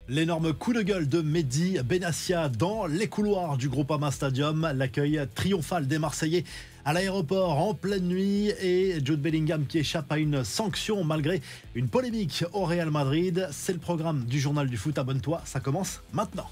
L'énorme coup de gueule de Mehdi Benassia dans les couloirs du Groupama Stadium, l'accueil triomphal des Marseillais à l'aéroport en pleine nuit et Jude Bellingham qui échappe à une sanction malgré une polémique au Real Madrid. C'est le programme du journal du foot, abonne-toi, ça commence maintenant.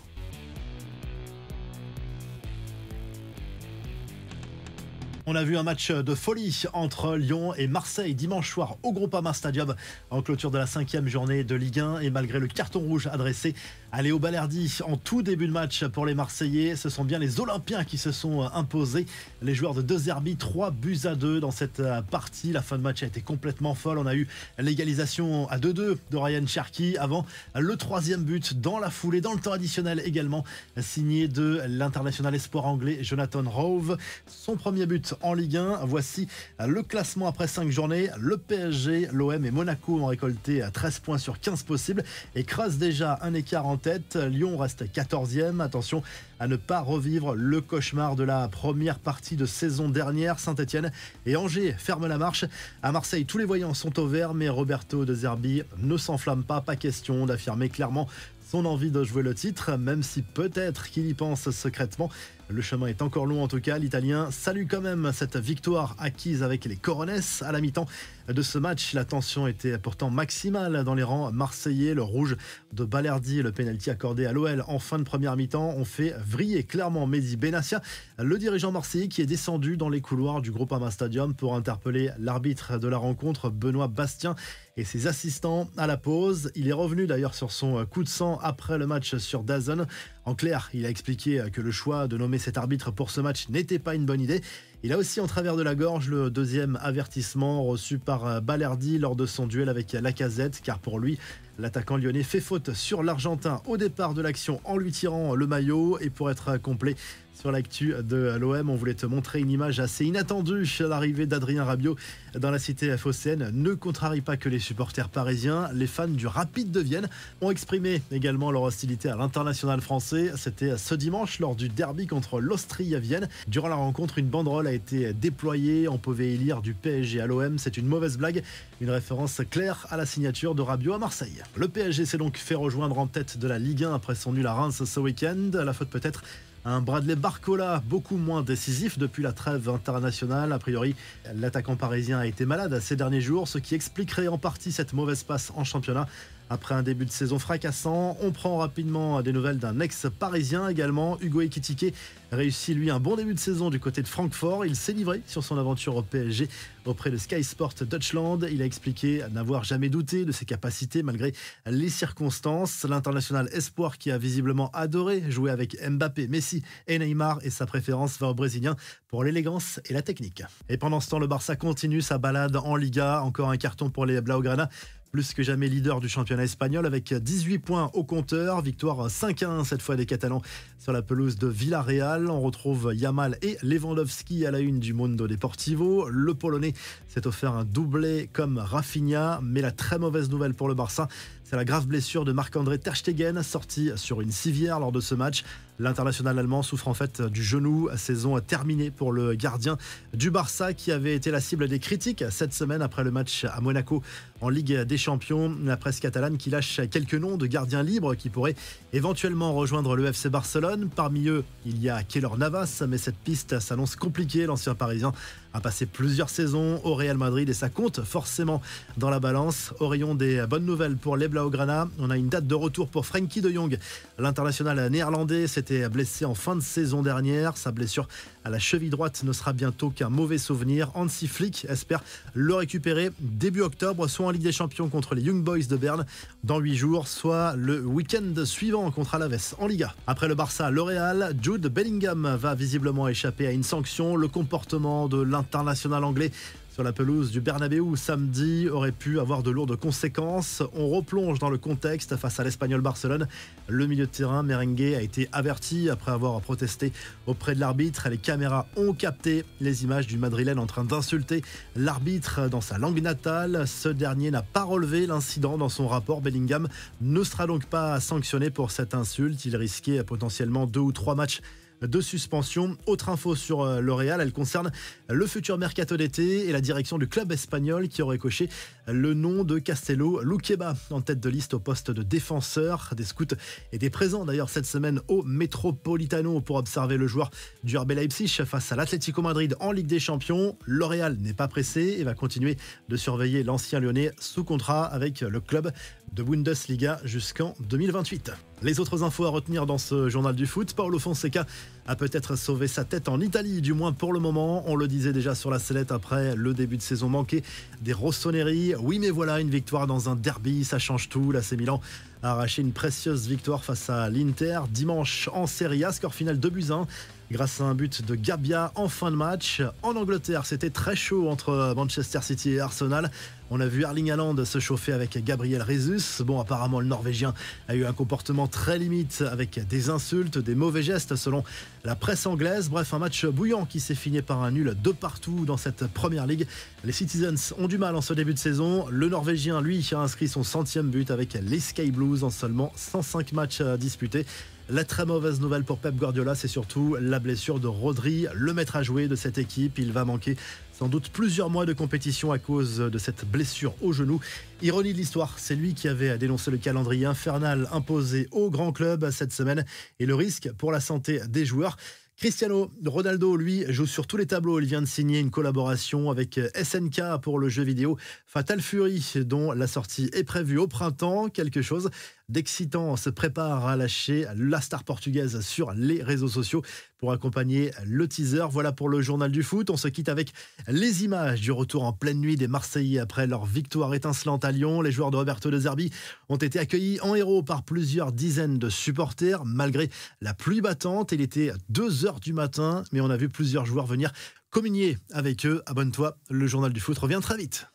On a vu un match de folie entre Lyon et Marseille dimanche soir au Groupama Stadium en clôture de la 5e journée de Ligue 1 et malgré le carton rouge adressé à Léo Balerdi en tout début de match pour les Marseillais, ce sont bien les Olympiens qui se sont imposés. Les joueurs de De Zerbi, 3-2 dans cette partie. La fin de match a été complètement folle. On a eu l'égalisation à 2-2 de Ryan Cherki avant le 3e but dans la foulée, dans le temps additionnel également, signé de l'international espoir anglais Jonathan Rowe. Son premier but en Ligue 1. Voici le classement après 5 journées. Le PSG, l'OM et Monaco ont récolté 13 points sur 15 possibles et creusent déjà un écart en tête. Lyon reste 14e. Attention à ne pas revivre le cauchemar de la première partie de saison dernière. Saint-Etienne et Angers ferment la marche. À Marseille, tous les voyants sont au vert, mais Roberto De Zerbi ne s'enflamme pas. Pas question d'affirmer clairement son envie de jouer le titre, même si peut-être qu'il y pense secrètement. Le chemin est encore long en tout cas. L'Italien salue quand même cette victoire acquise avec les Corones à la mi-temps de ce match. La tension était pourtant maximale dans les rangs marseillais. Le rouge de Balerdi et le pénalty accordé à l'OL en fin de première mi-temps ont fait vriller clairement Mehdi Benassia, le dirigeant marseillais qui est descendu dans les couloirs du Groupama Stadium pour interpeller l'arbitre de la rencontre, Benoît Bastien, et ses assistants à la pause. Il est revenu d'ailleurs sur son coup de sang après le match sur DAZN. En clair, il a expliqué que le choix de nommer cet arbitre pour ce match n'était pas une bonne idée. Il a aussi en travers de la gorge le deuxième avertissement reçu par Balerdi lors de son duel avec Lacazette, car pour lui, l'attaquant lyonnais fait faute sur l'Argentin au départ de l'action en lui tirant le maillot. Et pour être complet sur l'actu de l'OM, on voulait te montrer une image assez inattendue. L'arrivée d'Adrien Rabiot dans la cité phocéenne ne contrarie pas que les supporters parisiens. Les fans du Rapide de Vienne ont exprimé également leur hostilité à l'international français. C'était ce dimanche lors du derby contre l'Austrie à Vienne. Durant la rencontre, une banderole a été déployée. On pouvait y lire du PSG à l'OM. C'est une mauvaise blague. Une référence claire à la signature de Rabiot à Marseille. Le PSG s'est donc fait rejoindre en tête de la Ligue 1 après son nul à Reims ce week-end. La faute peut-être un Bradley Barcola beaucoup moins décisif depuis la trêve internationale. A priori, l'attaquant parisien a été malade ces derniers jours, ce qui expliquerait en partie cette mauvaise passe en championnat. Après un début de saison fracassant, on prend rapidement des nouvelles d'un ex-parisien également. Hugo Ekitike réussit lui un bon début de saison du côté de Francfort. Il s'est livré sur son aventure au PSG auprès de Sky Sport Deutschland. Il a expliqué n'avoir jamais douté de ses capacités malgré les circonstances. L'international espoir qui a visiblement adoré jouer avec Mbappé, Messi et Neymar, et sa préférence va au Brésilien pour l'élégance et la technique. Et pendant ce temps, le Barça continue sa balade en Liga. Encore un carton pour les Blaugrana, plus que jamais leader du championnat espagnol avec 18 points au compteur. Victoire 5-1 cette fois des Catalans sur la pelouse de Villarreal. On retrouve Yamal et Lewandowski à la une du Mundo Deportivo. Le Polonais s'est offert un doublé comme Rafinha, mais la très mauvaise nouvelle pour le Barça, c'est la grave blessure de Marc-André Ter Stegen, sorti sur une civière lors de ce match. L'international allemand souffre en fait du genou. Saison terminée pour le gardien du Barça qui avait été la cible des critiques cette semaine après le match à Monaco en Ligue des Champions. La presse catalane qui lâche quelques noms de gardiens libres qui pourraient éventuellement rejoindre le FC Barcelone. Parmi eux, il y a Keylor Navas, mais cette piste s'annonce compliquée. L'ancien parisien a passé plusieurs saisons au Real Madrid et ça compte forcément dans la balance. Au rayon des bonnes nouvelles pour les Blaugrana, on a une date de retour pour Frenkie de Jong. L'international néerlandais s'était blessé en fin de saison dernière. Sa blessure à la cheville droite ne sera bientôt qu'un mauvais souvenir. Hansi Flick espère le récupérer début octobre, soit en Ligue des Champions contre les Young Boys de Berne dans 8 jours, soit le week-end suivant contre Alaves en Liga. Après le Barça, le Real, Jude Bellingham va visiblement échapper à une sanction. Le comportement de l'international anglais sur la pelouse du Bernabéu samedi aurait pu avoir de lourdes conséquences. On replonge dans le contexte face à l'Espagnol Barcelone. Le milieu de terrain merengue a été averti après avoir protesté auprès de l'arbitre. Les caméras ont capté les images du Madrilène en train d'insulter l'arbitre dans sa langue natale. Ce dernier n'a pas relevé l'incident dans son rapport. Bellingham ne sera donc pas sanctionné pour cette insulte. Il risquait potentiellement 2 ou 3 matchs de suspension. Autre info sur le Real, elle concerne le futur mercato d'été et la direction du club espagnol qui aurait coché le nom de Castello Luqueba en tête de liste au poste de défenseur. Des scouts étaient présents d'ailleurs cette semaine au Metropolitano pour observer le joueur du RB Leipzig face à l'Atlético Madrid en Ligue des Champions. Le Real n'est pas pressé et va continuer de surveiller l'ancien lyonnais sous contrat avec le club de Bundesliga jusqu'en 2028. Les autres infos à retenir dans ce journal du foot, Paulo Fonseca a peut-être sauvé sa tête en Italie, du moins pour le moment. On le disait déjà sur la sellette après le début de saison manqué des Rossoneri. Oui, mais voilà, une victoire dans un derby, ça change tout. L'AC Milan a arraché une précieuse victoire face à l'Inter dimanche en Serie A, score final 2-1 grâce à un but de Gabbia en fin de match. En Angleterre, c'était très chaud entre Manchester City et Arsenal. On a vu Erling Haaland se chauffer avec Gabriel Jesus. Bon, apparemment, le Norvégien a eu un comportement très limite avec des insultes, des mauvais gestes selon la presse anglaise. Bref, un match bouillant qui s'est fini par un nul de partout dans cette première ligue. Les Citizens ont du mal en ce début de saison. Le Norvégien, lui, a inscrit son 100e but avec les Sky Blues en seulement 105 matchs disputés. La très mauvaise nouvelle pour Pep Guardiola, c'est surtout la blessure de Rodri, le maître à jouer de cette équipe. Il va manquer sans doute plusieurs mois de compétition à cause de cette blessure au genou. Ironie de l'histoire, c'est lui qui avait dénoncé le calendrier infernal imposé au grand club cette semaine et le risque pour la santé des joueurs. Cristiano Ronaldo, lui, joue sur tous les tableaux. Il vient de signer une collaboration avec SNK pour le jeu vidéo Fatal Fury, dont la sortie est prévue au printemps. Quelque chose d'excitant se prépare à lâcher la star portugaise sur les réseaux sociaux pour accompagner le teaser. Voilà pour le journal du foot. On se quitte avec les images du retour en pleine nuit des Marseillais après leur victoire étincelante à Lyon. Les joueurs de Roberto De Zerbi ont été accueillis en héros par plusieurs dizaines de supporters malgré la pluie battante. Il était 2h du matin, mais on a vu plusieurs joueurs venir communier avec eux. Abonne-toi, le journal du foot revient très vite.